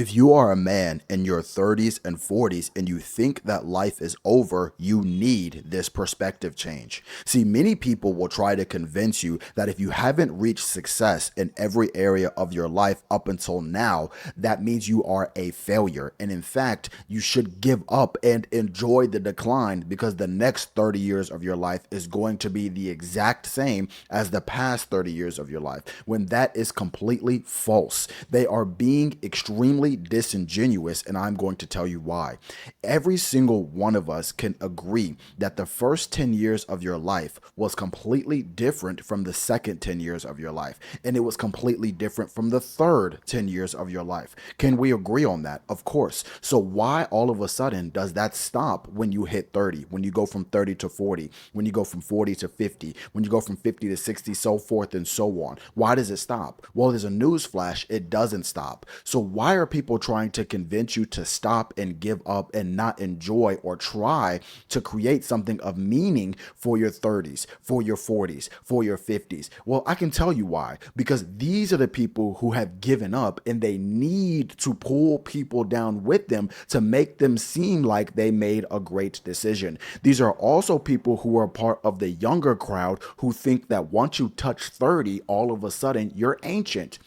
If you are a man in your 30s and 40s and you think that life is over, you need this perspective change. See, many people will try to convince you that if you haven't reached success in every area of your life up until now, that means you are a failure. And in fact, you should give up and enjoy the decline because the next 30 years of your life is going to be the exact same as the past 30 years of your life, when that is completely false. They are being extremely disingenuous, and I'm going to tell you why. Every single one of us can agree that the first 10 years of your life was completely different from the second 10 years of your life, and it was completely different from the third 10 years of your life. Can we agree on that? Of course. So why all of a sudden does that stop when you hit 30, when you go from 30 to 40, when you go from 40 to 50, when you go from 50 to 60, so forth and so on? Why does it stop? Well, there's a news flash. It doesn't stop. So why are people trying to convince you to stop and give up and not enjoy or try to create something of meaning for your 30s, for your 40s, for your 50s? Well, I can tell you why. Because these are the people who have given up, and they need to pull people down with them to make them seem like they made a great decision. These are also people who are part of the younger crowd who think that once you touch 30, all of a sudden you're ancient.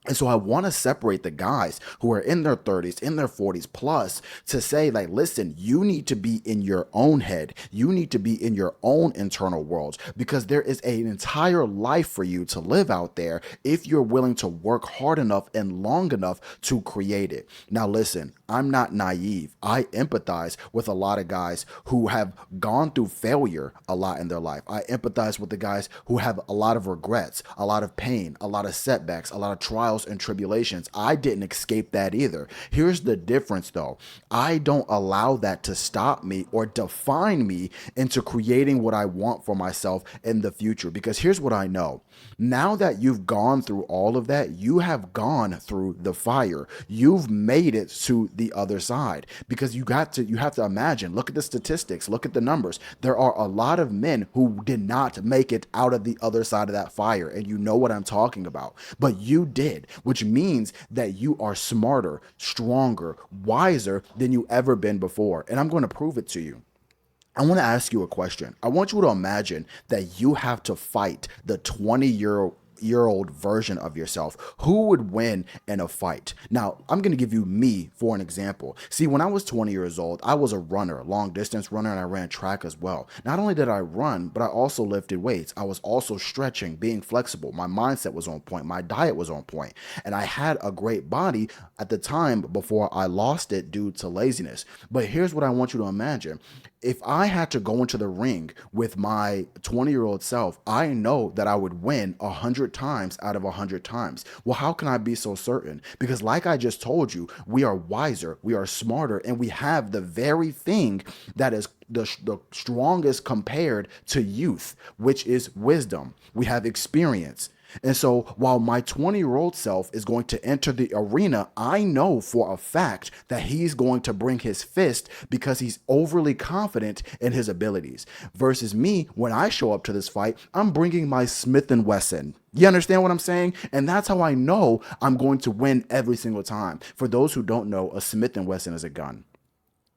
And so I want to separate the guys who are in their 30s, in their 40s plus, to say, like, listen, you need to be in your own head. You need to be in your own internal world, because there is an entire life for you to live out there if you're willing to work hard enough and long enough to create it. Now, listen, I'm not naive. I empathize with a lot of guys who have gone through failure a lot in their life. I empathize with the guys who have a lot of regrets, a lot of pain, a lot of setbacks, a lot of trials and tribulations. I didn't escape that either. Here's the difference though. I don't allow that to stop me or define me into creating what I want for myself in the future. Because here's what I know. Now that you've gone through all of that, you have gone through the fire. You've made it to the other side, because you have to imagine, look at the statistics, look at the numbers. There are a lot of men who did not make it out of the other side of that fire. And you know what I'm talking about, but you did, which means that you are smarter, stronger, wiser than you ever been before. And I'm going to prove it to you. I want to ask you a question. I want you to imagine that you have to fight the 20-year-old version of yourself. Who would win in a fight? Now, I'm going to give you me for an example. See, when I was 20 years old, I was a runner, long distance runner, and I ran track as well. Not only did I run, but I also lifted weights. I was also stretching, being flexible. My mindset was on point. My diet was on point. And I had a great body at the time before I lost it due to laziness. But here's what I want you to imagine. If I had to go into the ring with my 20-year-old self, I know that I would win 100 times out of 100 times. Well, how can I be so certain? Because like I just told you, we are wiser, we are smarter, and we have the very thing that is the strongest compared to youth, which is wisdom. We have experience. And so while my 20-year-old self is going to enter the arena, I know for a fact that he's going to bring his fist because he's overly confident in his abilities. Versus me, when I show up to this fight, I'm bringing my Smith & Wesson. You understand what I'm saying? And that's how I know I'm going to win every single time. For those who don't know, a Smith & Wesson is a gun.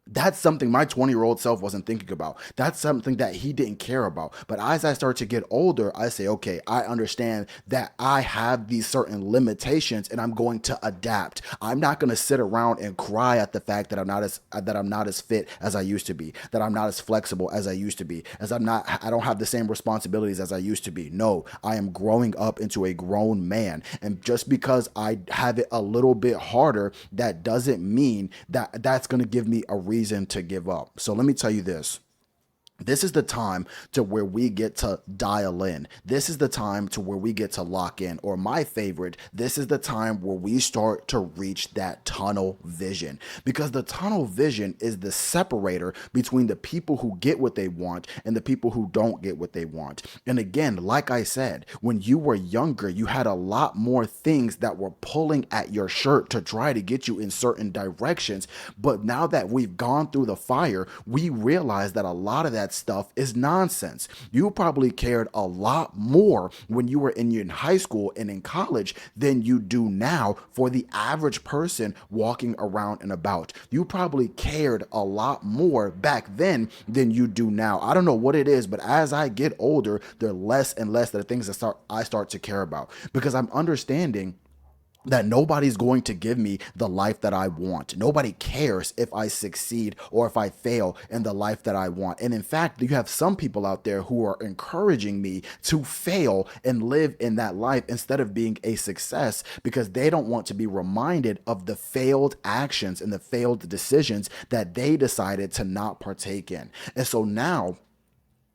That's something my 20-year-old self wasn't thinking about. That's something that he didn't care about. But as I start to get older, I say, okay, I understand that I have these certain limitations and I'm going to adapt. I'm not going to sit around and cry at the fact that I'm not as fit as I used to be, that I'm not as flexible as I used to be, I don't have the same responsibilities as I used to be. No, I am growing up into a grown man. And just because I have it a little bit harder, that doesn't mean that that's going to give me a reason to give up. So let me tell you this. This is the time to where we get to dial in. This is the time to where we get to lock in. Or my favorite, this is the time where we start to reach that tunnel vision. Because the tunnel vision is the separator between the people who get what they want and the people who don't get what they want. And again, like I said, when you were younger, you had a lot more things that were pulling at your shirt to try to get you in certain directions. But now that we've gone through the fire, we realize that a lot of that that stuff is nonsense. You probably cared a lot more when you were in high school and in college than you do now for the average person walking around and about. You probably cared a lot more back then than you do now. I don't know what it is, but as I get older, there are less and less the things that I start to care about, because I'm understanding that nobody's going to give me the life that I want. Nobody cares if I succeed or if I fail in the life that I want. And in fact, you have some people out there who are encouraging me to fail and live in that life instead of being a success, because they don't want to be reminded of the failed actions and the failed decisions that they decided to not partake in. And so now,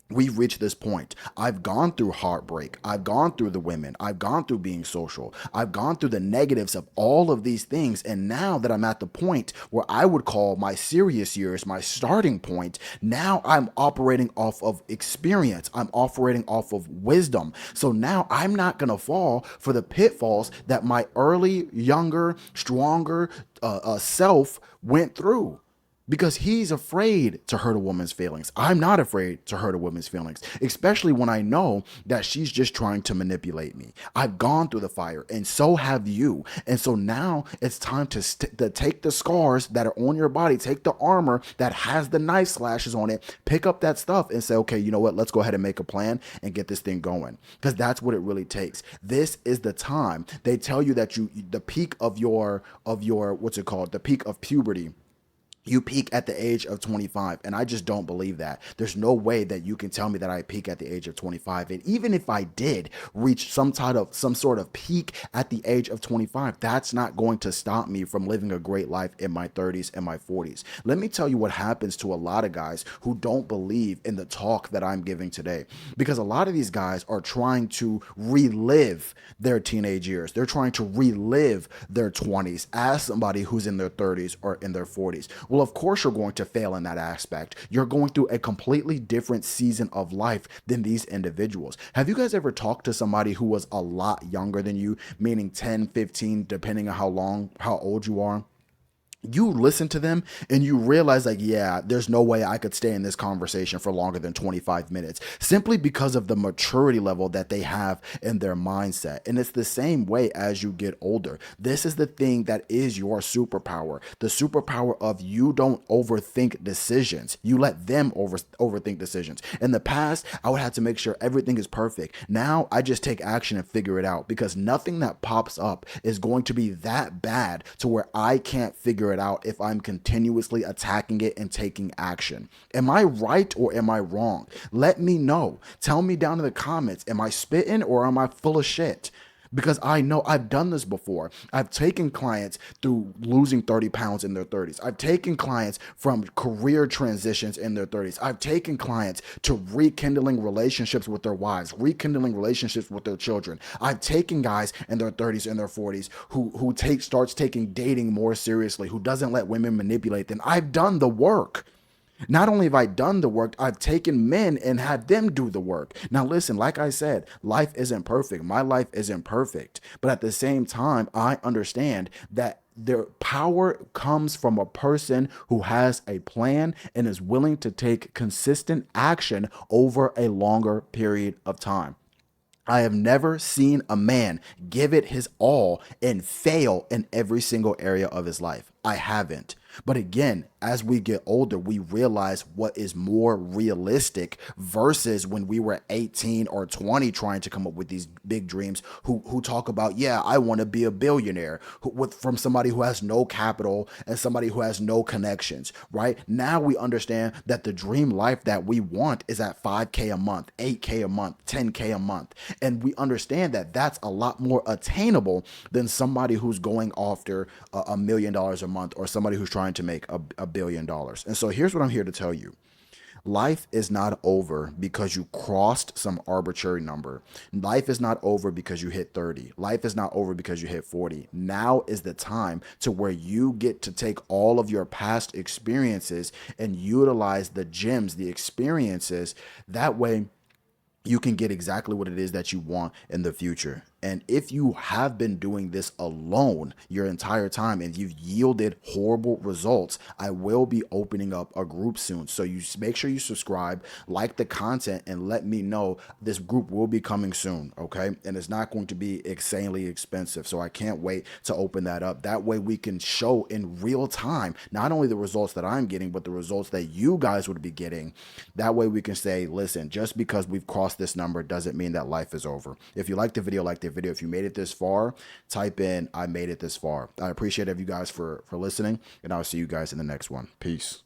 we've reached this point. I've gone through heartbreak. I've gone through the women. I've gone through being social. I've gone through the negatives of all of these things. And now that I'm at the point where I would call my serious years my starting point, now I'm operating off of experience. I'm operating off of wisdom. So now I'm not going to fall for the pitfalls that my early, younger, stronger self went through, because he's afraid to hurt a woman's feelings. I'm not afraid to hurt a woman's feelings, especially when I know that she's just trying to manipulate me. I've gone through the fire, and so have you. And so now it's time to take the scars that are on your body, take the armor that has the knife slashes on it, pick up that stuff and say, okay, you know what? Let's go ahead and make a plan and get this thing going, because that's what it really takes. This is the time. They tell you that the peak of your what's it called? The peak of puberty, you peak at the age of 25. And I just don't believe that. There's no way that you can tell me that I peak at the age of 25. And even if I did reach some sort of peak at the age of 25, that's not going to stop me from living a great life in my 30s and my 40s. Let me tell you what happens to a lot of guys who don't believe in the talk that I'm giving today, because a lot of these guys are trying to relive their teenage years. They're trying to relive their 20s as somebody who's in their 30s or in their 40s. Well, of course you're going to fail in that aspect. You're going through a completely different season of life than these individuals. Have you guys ever talked to somebody who was a lot younger than you, meaning 10, 15, depending on how old you are? You listen to them and you realize, like, yeah, there's no way I could stay in this conversation for longer than 25 minutes, simply because of the maturity level that they have in their mindset. And it's the same way as you get older. This is the thing that is your superpower. The superpower of you don't overthink decisions. You let them overthink decisions. In the past, I would have to make sure everything is perfect. Now I just take action and figure it out, because nothing that pops up is going to be that bad to where I can't figure it out if I'm continuously attacking it and taking action. Am I right or am I wrong? Let me know. Tell me down in the comments. Am I spitting or am I full of shit? Because I know I've done this before. I've taken clients through losing 30 pounds in their 30s. I've taken clients from career transitions in their 30s. I've taken clients to rekindling relationships with their wives, rekindling relationships with their children. I've taken guys in their 30s and their 40s who starts taking dating more seriously, who doesn't let women manipulate them. I've done the work. Not only have I done the work, I've taken men and had them do the work. Now, listen, like I said, life isn't perfect. My life isn't perfect. But at the same time, I understand that their power comes from a person who has a plan and is willing to take consistent action over a longer period of time. I have never seen a man give it his all and fail in every single area of his life. I haven't. But again, as we get older, we realize what is more realistic versus when we were 18 or 20 trying to come up with these big dreams, who talk about, yeah, I want to be a billionaire, from somebody who has no capital and somebody who has no connections, right? Now we understand that the dream life that we want is at 5K a month, 8K a month, 10K a month. And we understand that that's a lot more attainable than somebody who's going after $1 million a month, or somebody who's trying to make $1 billion. And so here's what I'm here to tell you. Life is not over because you crossed some arbitrary number. Life is not over because you hit 30. Life is not over because you hit 40. Now is the time to where you get to take all of your past experiences and utilize the gems, the experiences. That way you can get exactly what it is that you want in the future. And if you have been doing this alone your entire time and you've yielded horrible results, I will be opening up a group soon. So you make sure you subscribe, like the content, and let me know. This group will be coming soon, okay? And it's not going to be insanely expensive. So I can't wait to open that up. That way we can show in real time not only the results that I'm getting, but the results that you guys would be getting. That way we can say, listen, just because we've crossed this number doesn't mean that life is over. If you like the video, like the video. If you made it this far, type in I made it this far. I appreciate you guys for listening, and I'll see you guys in the next one. Peace.